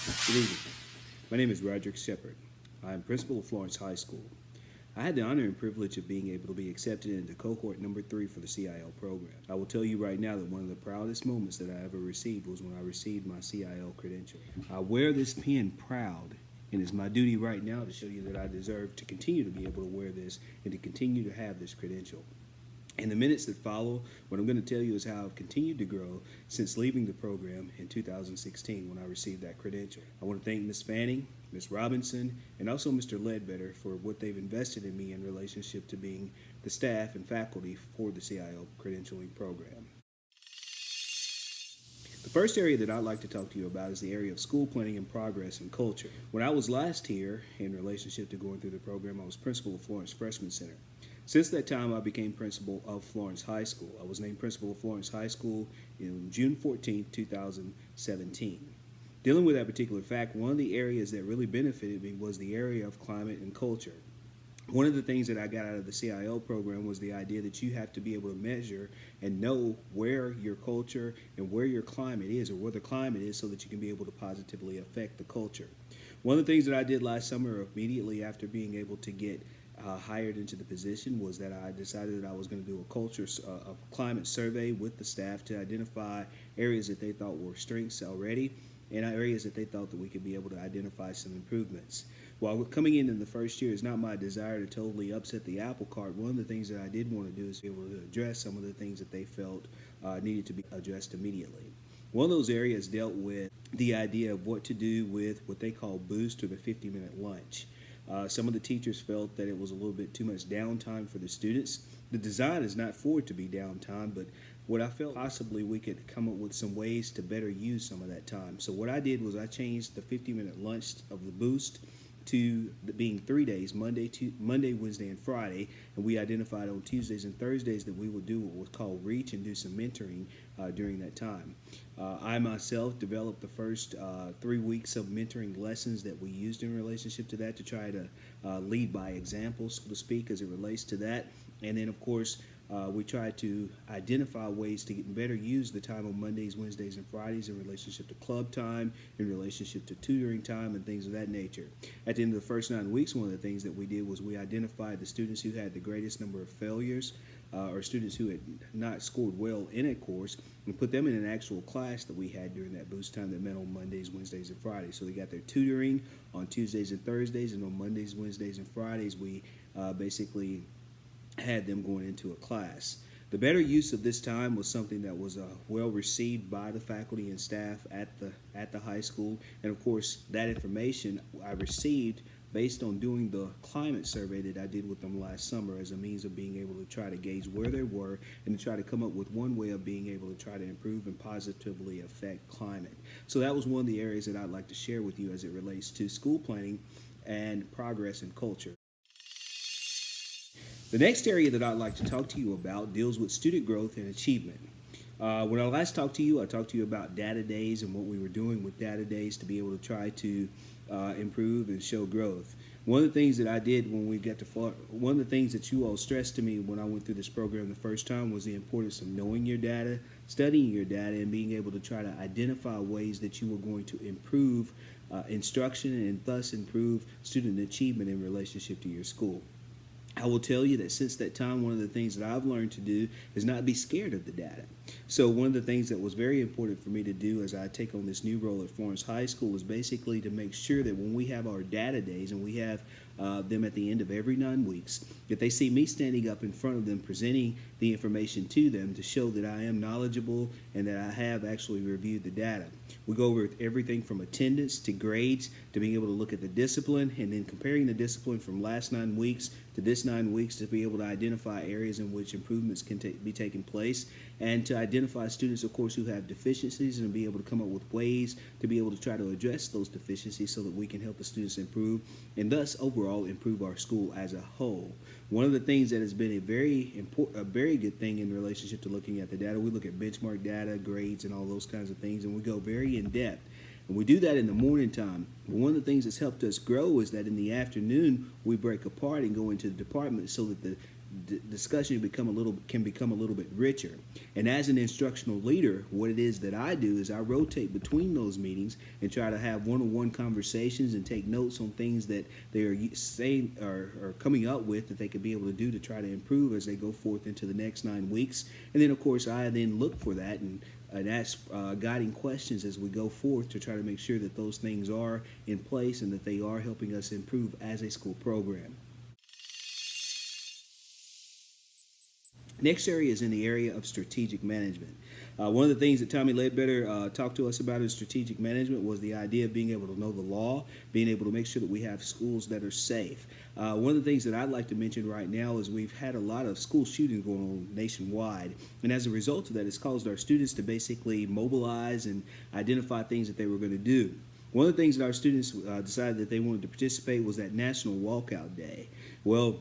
Good evening. My name is Roderick Sheppard. I am principal of Florence High School. I had the honor and privilege of being able to be accepted into cohort number 3 for the CIL program. I will tell you right now that one of the proudest moments that I ever received was when I received my CIL credential. I wear this pin proud, and it's my duty right now to show you that I deserve to continue to be able to wear this and to continue to have this credential. In the minutes that follow, what I'm going to tell you is how I've continued to grow since leaving the program in 2016 when I received that credential. I want to thank Ms. Fanning, Ms. Robinson, and also Mr. Ledbetter for what they've invested in me in relationship to being the staff and faculty for the CIL credentialing program. The first area that I'd like to talk to you about is the area of school planning and progress and culture. When I was last here in relationship to going through the program, I was principal of Florence Freshman Center. Since that time, I became principal of Florence High School. I was named principal of Florence High School in June 14, 2017. Dealing with that particular fact, one of the areas that really benefited me was the area of climate and culture. One of the things that I got out of the CIL program was the idea that you have to be able to measure and know where your culture and where your climate is, or where the climate is, so that you can be able to positively affect the culture. One of the things that I did last summer immediately after being able to get hired into the position was that I decided that I was going to do a climate survey with the staff to identify areas that they thought were strengths already and areas that they thought that we could be able to identify some improvements. While coming in the first year, it's not my desire to totally upset the apple cart. One of the things that I did want to do is be able to address some of the things that they felt needed to be addressed immediately. One of those areas dealt with the idea of what to do with what they call boost, or the 50-minute lunch. Some of the teachers felt that it was a little bit too much downtime for the students. The design is not for it to be downtime, but what I felt possibly we could come up with some ways to better use some of that time. So what I did was I changed the 50-minute lunch of the boost to being 3 days, Monday, Wednesday, and Friday, and we identified on Tuesdays and Thursdays that we would do what was called reach and do some mentoring during that time. I myself developed the first 3 weeks of mentoring lessons that we used in relationship to that, to try to lead by example, so to speak, as it relates to that. And then, of course, we try to identify ways to get better use the time on Mondays, Wednesdays, and Fridays in relationship to club time, in relationship to tutoring time, and things of that nature. At the end of the first 9 weeks, one of the things that we did was we identified the students who had the greatest number of failures, or students who had not scored well in a course, and put them in an actual class that we had during that boost time that met on Mondays, Wednesdays, and Fridays. So they got their tutoring on Tuesdays and Thursdays, and on Mondays, Wednesdays, and Fridays, we basically had them going into a class. The better use of this time was something that was well received by the faculty and staff at the high school, and of course that information I received based on doing the climate survey that I did with them last summer, as a means of being able to try to gauge where they were and to try to come up with one way of being able to try to improve and positively affect climate. So that was one of the areas that I'd like to share with you as it relates to school planning and progress and culture. The next area that I'd like to talk to you about deals with student growth and achievement. When I last talked to you, I talked to you about data days and what we were doing with data days to be able to try to improve and show growth. One of the things that I did when we got to Florida, one of the things that you all stressed to me when I went through this program the first time, was the importance of knowing your data, studying your data, and being able to try to identify ways that you were going to improve instruction and thus improve student achievement in relationship to your school. I will tell you that since that time, one of the things that I've learned to do is not be scared of the data. So one of the things that was very important for me to do as I take on this new role at Florence High School is basically to make sure that when we have our data days, and we have them at the end of every 9 weeks, that they see me standing up in front of them presenting the information to them to show that I am knowledgeable and that I have actually reviewed the data. We go over everything from attendance to grades to being able to look at the discipline, and then comparing the discipline from last 9 weeks to this 9 weeks to be able to identify areas in which improvements can be taking place, and to identify students, of course, who have deficiencies, and be able to come up with ways to be able to try to address those deficiencies so that we can help the students improve and thus overall improve our school as a whole. One of the things that has been a very good thing in relationship to looking at the data, we look at benchmark data, grades, and all those kinds of things, and we go very in depth. And we do that in the morning time. But one of the things that's helped us grow is that in the afternoon, we break apart and go into the department so that discussion can become a little bit richer. And as an instructional leader, what it is that I do is I rotate between those meetings and try to have one-on-one conversations and take notes on things that they are saying or coming up with that they could be able to do to try to improve as they go forth into the next 9 weeks. And then, of course, I then look for that and ask guiding questions as we go forth to try to make sure that those things are in place and that they are helping us improve as a school program. Next area is in the area of strategic management. One of the things that Tommy Ledbetter talked to us about in strategic management was the idea of being able to know the law, being able to make sure that we have schools that are safe. One of the things that I'd like to mention right now is we've had a lot of school shootings going on nationwide, and as a result of that, it's caused our students to basically mobilize and identify things that they were going to do. One of the things that our students decided that they wanted to participate was that National Walkout Day. Well,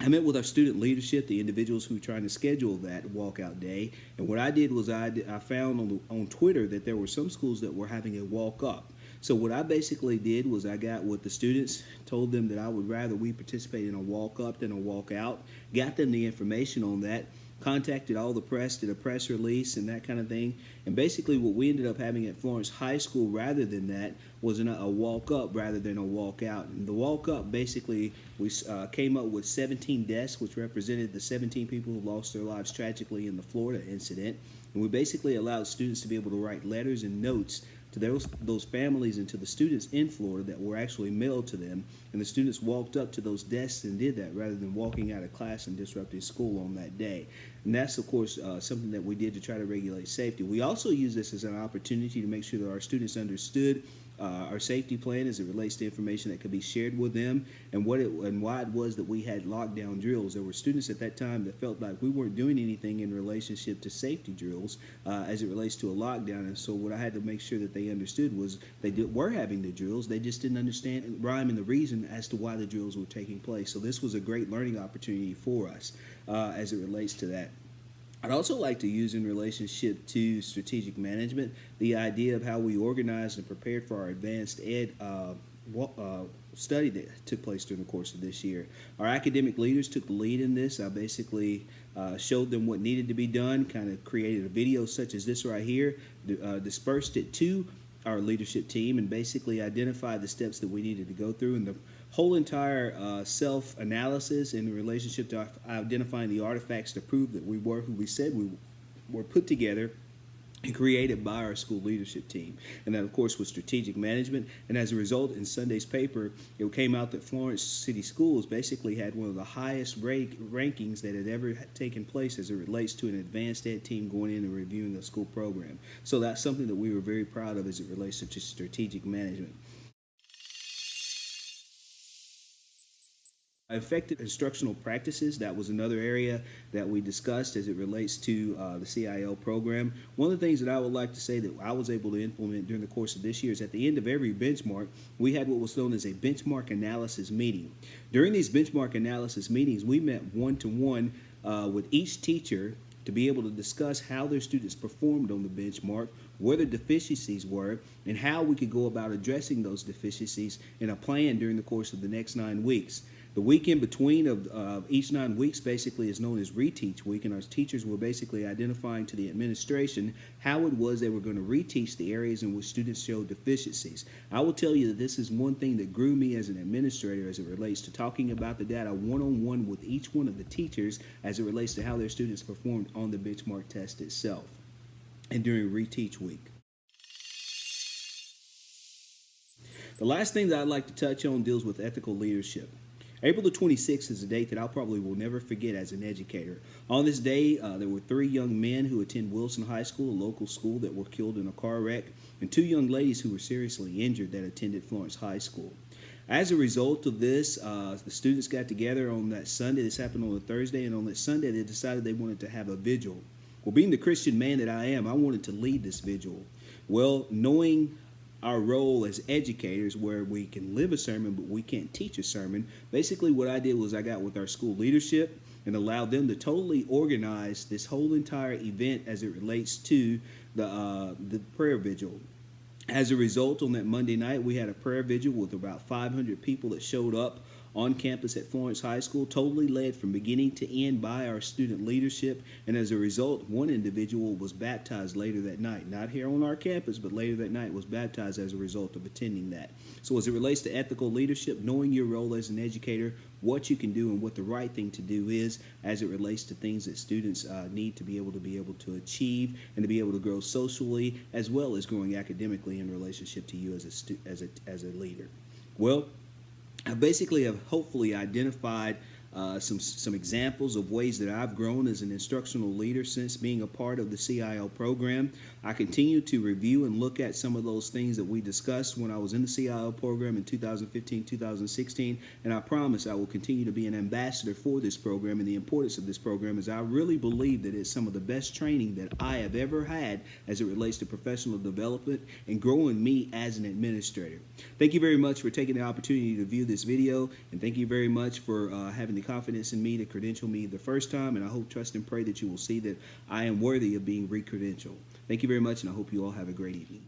I met with our student leadership, the individuals who were trying to schedule that walkout day, and what I did was I found on Twitter that there were some schools that were having a walk up. So what I basically did was I got with the students, told them that I would rather we participate in a walk up than a walk out, got them the information on that, contacted all the press, did a press release and that kind of thing. And basically what we ended up having at Florence High School rather than that was a walk up rather than a walk out. And the walk up, basically we came up with 17 deaths, which represented the 17 people who lost their lives tragically in the Florida incident. And we basically allowed students to be able to write letters and notes to those families and to the students in Florida that were actually mailed to them. And the students walked up to those desks and did that rather than walking out of class and disrupting school on that day. And that's, of course, something that we did to try to regulate safety. We also use this as an opportunity to make sure that our students understood our safety plan as it relates to information that could be shared with them and why it was that we had lockdown drills. There were students at that time that felt like we weren't doing anything in relationship to safety drills as it relates to a lockdown. And so what I had to make sure that they understood was were having the drills. They just didn't understand the rhyme and the reason as to why the drills were taking place. So this was a great learning opportunity for us as it relates to that. I'd also like to use in relationship to strategic management the idea of how we organized and prepared for our advanced ed study that took place during the course of this year. Our academic leaders took the lead in this. I basically showed them what needed to be done, kind of created a video such as this right here, dispersed it to our leadership team, and basically identified the steps that we needed to go through. And the whole entire self-analysis in relationship to identifying the artifacts to prove that we were who we said we were put together and created by our school leadership team. And that, of course, was strategic management. And as a result, in Sunday's paper, it came out that Florence City Schools basically had one of the highest rankings that had ever taken place as it relates to an advanced ed team going in and reviewing a school program. So that's something that we were very proud of as it relates to strategic management. Effective instructional practices, that was another area that we discussed as it relates to the CIL program. One of the things that I would like to say that I was able to implement during the course of this year is at the end of every benchmark, we had what was known as a benchmark analysis meeting. During these benchmark analysis meetings, we met one-to-one with each teacher to be able to discuss how their students performed on the benchmark, where the deficiencies were, and how we could go about addressing those deficiencies in a plan during the course of the next 9 weeks. The week in between of each 9 weeks basically is known as reteach week, and our teachers were basically identifying to the administration how it was they were going to reteach the areas in which students showed deficiencies. I will tell you that this is one thing that grew me as an administrator as it relates to talking about the data one-on-one with each one of the teachers as it relates to how their students performed on the benchmark test itself and during reteach week. The last thing that I'd like to touch on deals with ethical leadership. April the 26th is a date that I probably will never forget as an educator. On this day, there were 3 young men who attend Wilson High School, a local school, that were killed in a car wreck, and 2 young ladies who were seriously injured that attended Florence High School. As a result of this, the students got together on that Sunday. This happened on a Thursday, and on that Sunday they decided they wanted to have a vigil. Well, being the Christian man that I am, I wanted to lead this vigil. Well, knowing our role as educators where we can live a sermon but we can't teach a sermon, basically what I did was I got with our school leadership and allowed them to totally organize this whole entire event as it relates to the prayer vigil. As a result, on that Monday night, we had a prayer vigil with about 500 people that showed up on campus at Florence High School, totally led from beginning to end by our student leadership. And as a result, one individual was baptized later that night, not here on our campus, but later that night was baptized as a result of attending that. So as it relates to ethical leadership, knowing your role as an educator, what you can do and what the right thing to do is as it relates to things that students need to be able to achieve and to be able to grow socially as well as growing academically in relationship to you as a leader. Well, I basically have hopefully identified some examples of ways that I've grown as an instructional leader since being a part of the CIL program. I continue to review and look at some of those things that we discussed when I was in the CIL program in 2015, 2016, and I promise I will continue to be an ambassador for this program. And the importance of this program is I really believe that it's some of the best training that I have ever had as it relates to professional development and growing me as an administrator. Thank you very much for taking the opportunity to view this video, and thank you very much for having the confidence in me to credential me the first time, and I hope, trust, and pray that you will see that I am worthy of being re-credentialed. Thank you very much, and I hope you all have a great evening.